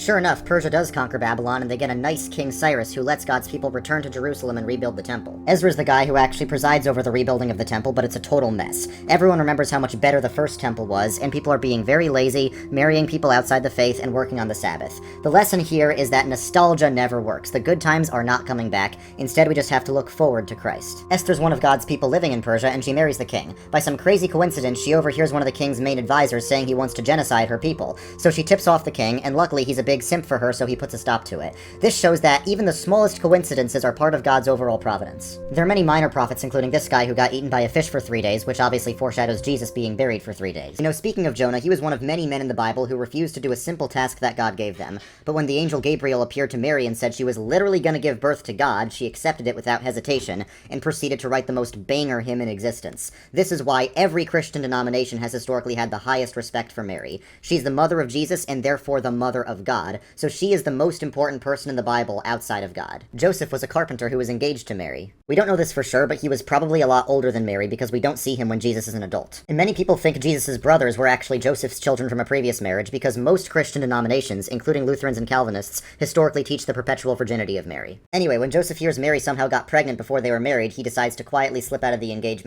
Sure enough, Persia does conquer Babylon, and they get a nice King Cyrus who lets God's people return to Jerusalem and rebuild the temple. Ezra's the guy who actually presides over the rebuilding of the temple, but it's a total mess. Everyone remembers how much better the first temple was, and people are being very lazy, marrying people outside the faith, and working on the Sabbath. The lesson here is that nostalgia never works. The good times are not coming back. Instead, we just have to look forward to Christ. Esther's one of God's people living in Persia, and she marries the king. By some crazy coincidence, she overhears one of the king's main advisors saying he wants to genocide her people. So she tips off the king, and luckily he's a big simp for her, so he puts a stop to it. This shows that even the smallest coincidences are part of God's overall providence. There are many minor prophets, including this guy who got eaten by a fish for 3 days, which obviously foreshadows Jesus being buried for 3 days. You know, speaking of Jonah, he was one of many men in the Bible who refused to do a simple task that God gave them. But when the angel Gabriel appeared to Mary and said she was literally gonna give birth to God, she accepted it without hesitation, and proceeded to write the most banger hymn in existence. This is why every Christian denomination has historically had the highest respect for Mary. She's the mother of Jesus, and therefore the mother of God, so she is the most important person in the Bible outside of God. Joseph was a carpenter who was engaged to Mary. We don't know this for sure, but he was probably a lot older than Mary because we don't see him when Jesus is an adult. And many people think Jesus' brothers were actually Joseph's children from a previous marriage because most Christian denominations, including Lutherans and Calvinists, historically teach the perpetual virginity of Mary. Anyway, when Joseph hears Mary somehow got pregnant before they were married, he decides to quietly slip out of the engagement.